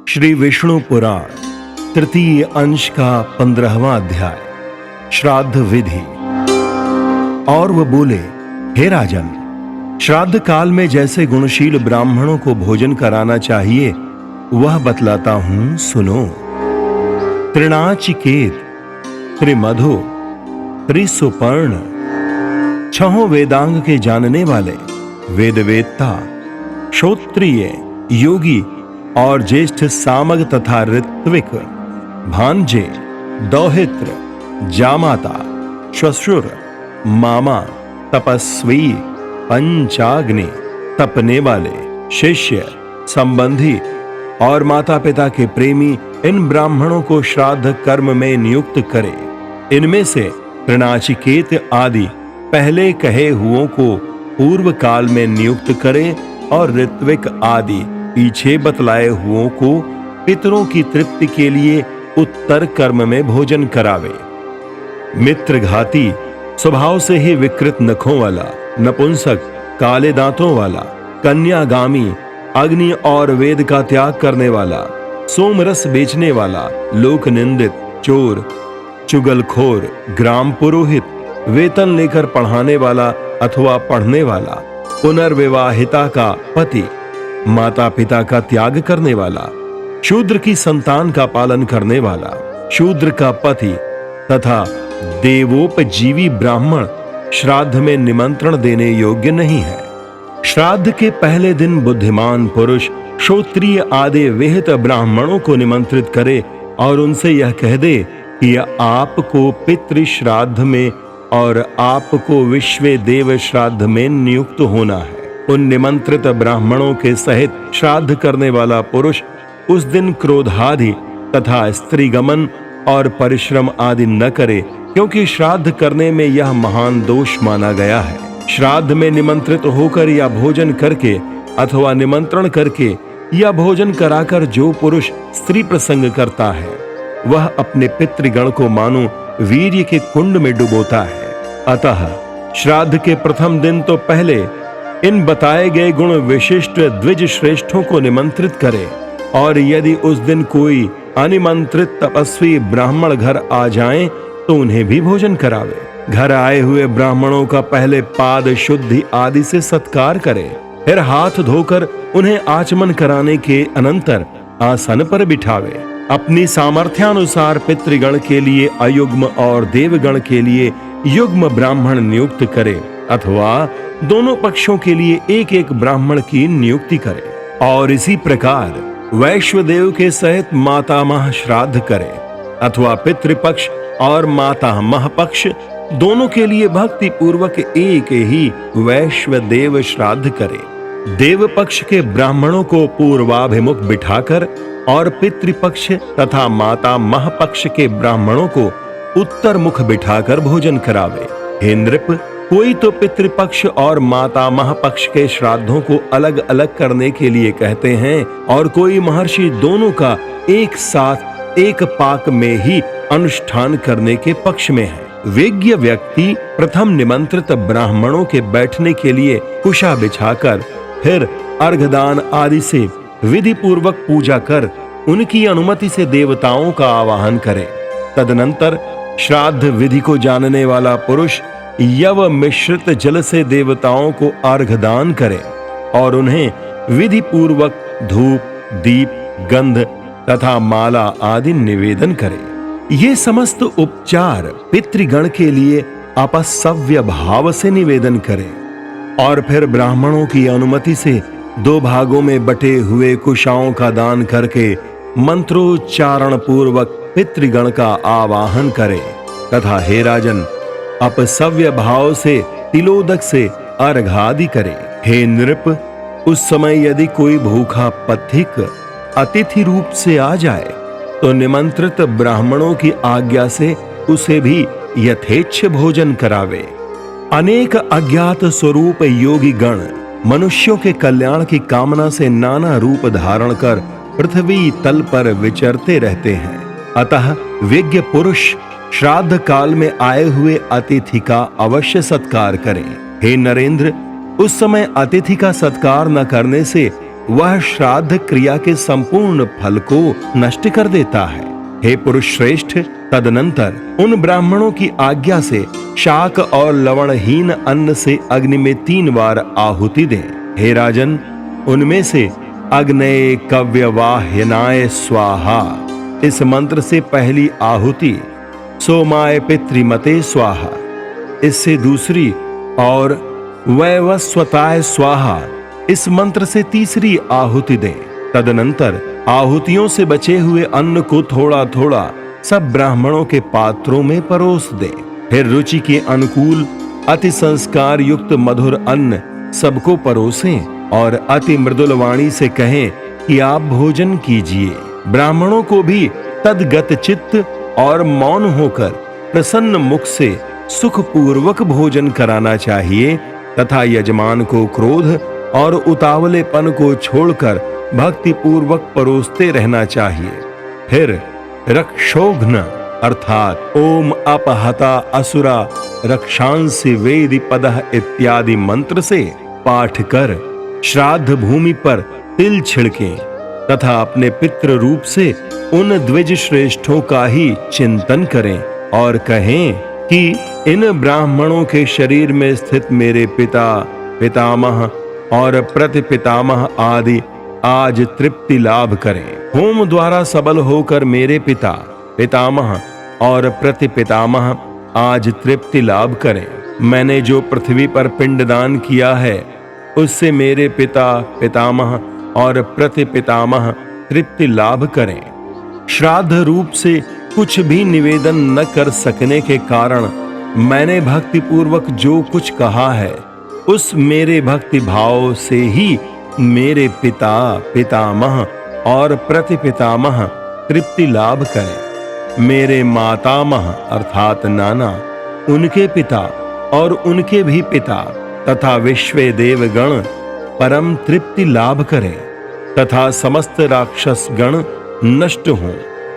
श्री विष्णु पुराण तृतीय अंश का 15वां अध्याय श्राद्ध विधि। और वह बोले, हे राजन, श्राद्ध काल में जैसे गुणशील ब्राह्मणों को भोजन कराना चाहिए वह बतलाता हूं, सुनो। तृणाचिकेत, त्रिमधु, त्रिसुपर्ण, छहों वेदांग के जानने वाले, वेदवेत्ता, श्रोत्रिय, योगी और ज्येष्ठ सामग तथा ऋत्विक, भांजे, दौहित्र, जामाता, श्वशुर, मामा, तपस्वी, पंचाग्नि, तपने वाले, शिष्य, संबंधी और माता पिता के प्रेमी इन ब्राह्मणों को श्राद्ध कर्म में नियुक्त करे। इनमें से तृणाचिकेत आदि पहले कहे हुओं को पूर्व काल में नियुक्त करे और ऋत्विक आदि पीछे बतलाए हुओं को पितरों की तृप्ति के लिए उत्तर कर्म में भोजन करावे। मित्रघाती, स्वभाव से ही विकृत नखों वाला, नपुंसक, काले दांतों वाला, कन्यागामी, अग्नि और वेद का त्याग करने वाला, सोमरस बेचने वाला, लोक निंदित, चोर, चुगलखोर, ग्राम पुरोहित, वेतन लेकर पढ़ाने वाला अथवा पढ़ने वाला, पुनर्विवाहिता का पति, माता पिता का त्याग करने वाला, शूद्र की संतान का पालन करने वाला, शूद्र का पति तथा देवोपजीवी ब्राह्मण श्राद्ध में निमंत्रण देने योग्य नहीं है। श्राद्ध के पहले दिन बुद्धिमान पुरुष श्रोत्रिय आदि विहित ब्राह्मणों को निमंत्रित करे और उनसे यह कह दे कि आपको पितृ श्राद्ध में और आपको विश्व देव श्राद्ध में नियुक्त होना है। उन निमंत्रित ब्राह्मणों के सहित श्राद्ध करने वाला पुरुष उस दिन क्रोधादि तथा स्त्रीगमन और परिश्रम आदि न करे, क्योंकि श्राद्ध करने में यह महान दोष माना गया है। श्राद्ध में निमंत्रित होकर या भोजन करके अथवा निमंत्रण करके या भोजन कराकर जो पुरुष स्त्री प्रसंग करता है वह अपने पितृगण को मानो वीर्य के कुंड में डुबोता है। अतः श्राद्ध के प्रथम दिन तो पहले इन बताए गए गुण विशिष्ट द्विज श्रेष्ठों को निमंत्रित करे, और यदि उस दिन कोई अनिमंत्रित तपस्वी ब्राह्मण घर आ जाएं तो उन्हें भी भोजन करावे। घर आए हुए ब्राह्मणों का पहले पाद शुद्धि आदि से सत्कार करे, फिर हाथ धोकर उन्हें आचमन कराने के अनंतर आसन पर बिठावे। अपनी सामर्थ्यानुसार पितृगण के लिए अयुग्म और देवगण के लिए युग्म ब्राह्मण नियुक्त करे, अथवा दोनों पक्षों के लिए एक एक ब्राह्मण की नियुक्ति करे। और इसी प्रकार वैश्वदेव के सहित मातामह श्राद्ध करे, अथवा पितृपक्ष और मातामह पक्ष दोनों के लिए भक्ति पूर्वक एक ही वैश्वदेव श्राद्ध करे। देव पक्ष के ब्राह्मणों को पूर्वाभिमुख बिठाकर और पितृपक्ष तथा मातामह पक्ष के ब्राह्मणों को उत्तर मुख बिठाकर भोजन करावे। हे नृप, कोई तो पितृपक्ष और मातामह पक्ष के श्राद्धों को अलग अलग करने के लिए कहते हैं, और कोई महर्षि दोनों का एक साथ एक पाक में ही अनुष्ठान करने के पक्ष में है। विज्ञ व्यक्ति प्रथम निमंत्रित ब्राह्मणों के बैठने के लिए कुशा बिछाकर फिर अर्घदान आदि से विधि पूर्वक पूजा कर उनकी अनुमति से देवताओं का आवाहन करे। तदनंतर श्राद्ध विधि को जानने वाला पुरुष यव मिश्रित जल से देवताओं को अर्घदान करे और उन्हें विधि पूर्वक धूप, दीप, गंध तथा माला आदि निवेदन करे। ये समस्त उपचार पितृगण के लिए अपसव्य भाव से निवेदन करे और फिर ब्राह्मणों की अनुमति से 2 भागों में बटे हुए कुशाओं का दान करके मंत्रोच्चारण पूर्वक पितृगण का आवाहन करे तथा हे राजन, अपसव्य भाव से तिलोदक से अर्घादि करे। हे नृप, उस समय यदि कोई भूखा पथिक अतिथि रूप से आ जाए तो निमंत्रित ब्राह्मणों की आज्ञा से उसे भी यथेच्छ भोजन करावे। अनेक अज्ञात स्वरूप योगी गण मनुष्यों के कल्याण की कामना से नाना रूप धारण कर पृथ्वी तल पर विचरते रहते हैं। अतः विज्ञ पुरुष श्राद्ध काल में आए हुए अतिथि का अवश्य सत्कार करें। हे नरेंद्र, उस समय अतिथि का सत्कार न करने से वह श्राद्ध क्रिया के संपूर्ण फल को नष्ट कर देता है। हे पुरुष श्रेष्ठ, तदनंतर उन ब्राह्मणों की आज्ञा से शाक और लवणहीन अन्न से अग्नि में 3 बार आहुति दें। हे राजन, उनमें से अग्नये कव्यवाह्यनाय स्वाहा इस मंत्र से पहली आहुति सोमाय पितृमते स्वाहा, इससे दूसरी, और वैवस्वताय स्वाहा इस मंत्र से तीसरी आहुति दें। तदनंतर आहुतियों से बचे हुए अन्न को थोड़ा थोड़ा सब ब्राह्मणों के पात्रों में परोस दें। फिर रुचि के अनुकूल अति संस्कार युक्त मधुर अन्न सबको परोसें और अति मृदुल वाणी से कहें कि आप भोजन कीजिए। ब्राह्मणों को भी तदगत चित्त और मौन होकर प्रसन्न मुख से सुखपूर्वक भोजन कराना चाहिए तथा यजमान को क्रोध और उतावलेपन को छोड़कर भक्ति पूर्वक परोसते रहना चाहिए। फिर रक्षोघ्न अर्थात ओम अपहता असुरा रक्षांसि वेदि पदः इत्यादि मंत्र से पाठ कर श्राद्ध भूमि पर तिल छिड़कें तथा अपने पितृ रूप से उन द्विज श्रेष्ठों का ही चिंतन करें और कहें कि इन ब्राह्मणों के शरीर में स्थित मेरे पिता, पितामह और प्रतिपितामह आदि आज तृप्ति लाभ करें। होम द्वारा सबल होकर मेरे पिता, पितामह और प्रतिपितामह आज तृप्ति लाभ करें। मैंने जो पृथ्वी पर पिंडदान किया है उससे मेरे पिता, पितामह और प्रतिपितामह तृप्ति लाभ करें। श्राद्ध रूप से कुछ भी निवेदन न कर सकने के कारण मैंने भक्ति पूर्वक जो कुछ कहा है उस मेरे भक्ति भाव से ही मेरे पिता, पितामह और प्रतिपितामह तृप्ति लाभ करें। मेरे मातामह अर्थात नाना, उनके पिता और उनके भी पिता तथा विश्वे देवगण परम तृप्ति लाभ करें तथा समस्त राक्षस गण नष्ट हों।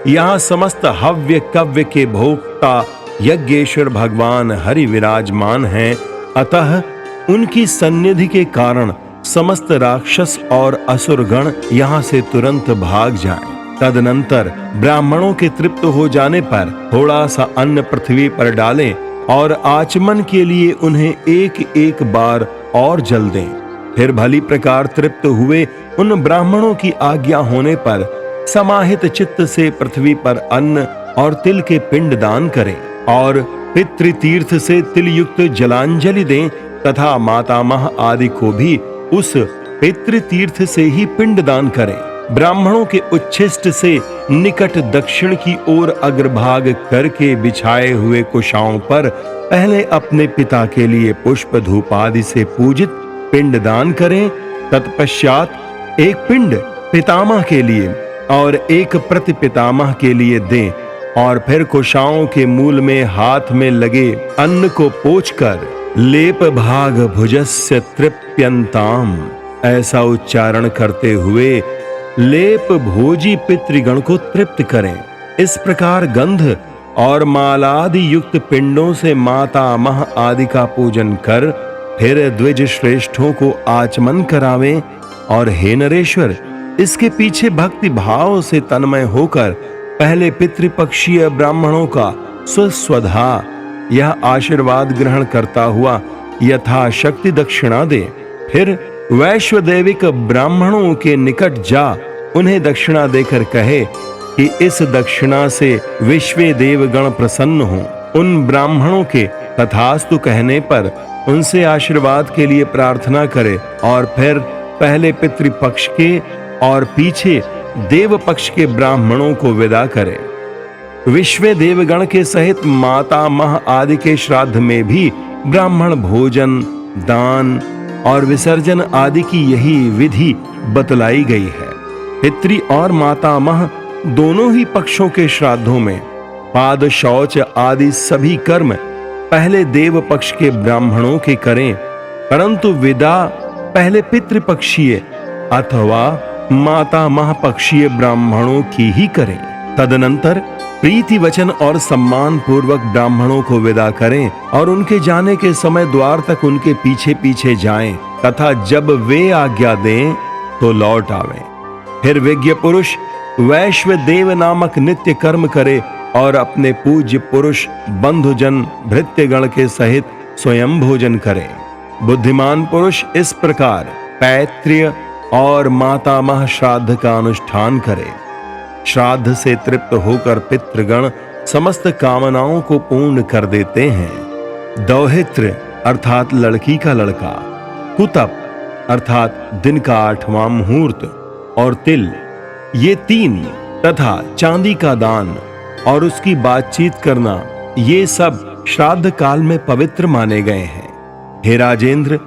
यहाँ समस्त हव्य कव्य के भोक्ता यज्ञेश्वर भगवान हरि विराजमान हैं, अतः उनकी सन्निधि के कारण समस्त राक्षस और असुर गण यहाँ से तुरंत भाग जाएं। तदनंतर ब्राह्मणों के तृप्त हो जाने पर थोड़ा सा अन्न पृथ्वी पर डालें और आचमन के लिए उन्हें एक एक बार और जल दें। फिर भली प्रकार तृप्त हुए उन ब्राह्मणों की आज्ञा होने पर समाहित चित्त से पृथ्वी पर अन्न और तिल के पिंड दान करें और पितृतीर्थ से तिल युक्त जलांजलि दें तथा मातामह आदि को भी उस पितृतीर्थ से ही पिंड दान करें। ब्राह्मणों के उच्छिष्ट से निकट दक्षिण की ओर अग्रभाग करके बिछाए हुए कुशाओं पर पहले अपने पिता के लिए पुष्प धूप आदि से पूजित पिंड दान करें। तत्पश्चात एक पिंड पितामह के लिए और एक प्रतिपितामह के लिए दें और फिर कुशाओं के मूल में हाथ में लगे अन्न को पोंछकर लेप भाग भुजस्य तृप्यन्ताम ऐसा उच्चारण करते हुए लेप भोजी पितृगण को तृप्त करें। इस प्रकार गंध और मालादि युक्त पिंडों से मातामह आदि का पूजन कर फिर द्विज श्रेष्ठों को आचमन करावें। और हे नरेश्वर, इसके पीछे भक्ति भाव से तन्मय होकर पहले पितृपक्षीय ब्राह्मणों का स्वस्वधा यह आशीर्वाद ग्रहण करता हुआ यथाशक्ति दक्षिणा दे। फिर वैश्वदेविक ब्राह्मणों के निकट जा उन्हें दक्षिणा देकर कहे कि इस दक्षिणा से विश्वे देवगण प्रसन्न हों। उन ब्राह्मणों के तथास्तु कहने पर उनसे आशीर्वाद के लिए प्रार्थना करे और फिर पहले पितृपक्ष के और पीछे देव पक्ष के ब्राह्मणों को विदा करे। विश्वे देवगण के सहित मातामह आदि के श्राद्ध में भी ब्राह्मण भोजन, दान और विसर्जन आदि की यही विधि बतलाई गई है। पितृ और मातामह दोनों ही पक्षों के श्राद्धों में पाद शौच आदि सभी कर्म पहले देव पक्ष के ब्राह्मणों के करें, परंतु विदा पहले पितृपक्षीय अथवा मातामह पक्षीय ब्राह्मणों की ही करें। तदनंतर प्रीति वचन और सम्मान पूर्वक ब्राह्मणों को विदा करें और उनके जाने के समय द्वार तक उनके पीछे पीछे जाएं तथा जब वे आज्ञा दें तो लौट आवे। फिर विज्ञ पुरुष वैश्व देव नामक नित्य कर्म करे और अपने पूज्य पुरुष बंधुजन भृत्यगण के सहित स्वयं भोजन करे। बुद्धिमान पुरुष इस प्रकार पैतृय और मातामह श्राद्ध का अनुष्ठान करे। श्राद्ध से तृप्त होकर पितृगण समस्त कामनाओं को पूर्ण कर देते हैं। दौहित्र अर्थात लड़की का लड़का, कुतप अर्थात दिन का 8वां मुहूर्त और तिल, ये 3 तथा चांदी का दान और उसकी बातचीत करना, ये सब श्राद्ध काल में पवित्र माने गए हैं। हे राजेंद्र,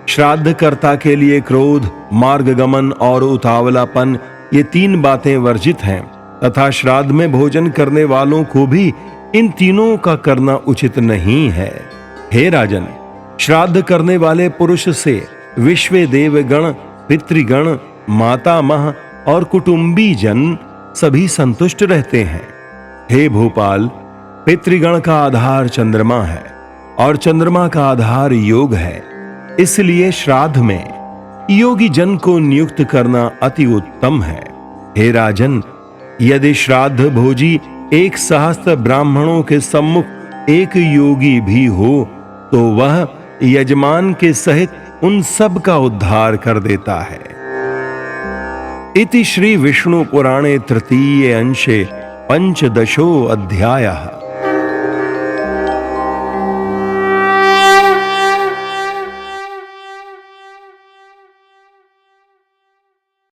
श्राद्धकर्ता के लिए क्रोध, मार्गगमन और उतावलापन, ये 3 बातें वर्जित हैं तथा श्राद्ध में भोजन करने वालों को भी इन तीनों का करना उचित नहीं है। हे राजन, श्राद्ध करने वाले पुरुष से विश्व देवगण, पितृगण, मातामह और कुटुंबी जन सभी संतुष्ट रहते हैं। हे भोपाल, पितृगण का आधार चंद्रमा है और चंद्रमा का आधार योग है, इसलिए श्राद्ध में योगी जन को नियुक्त करना अति उत्तम है। हे राजन, यदि श्राद्ध भोजी 1 सहस्त्र ब्राह्मणों के सम्मुख एक योगी भी हो तो वह यजमान के सहित उन सब का उद्धार कर देता है। इति श्री विष्णु पुराणे तृतीये अंशे 15 अध्यायः।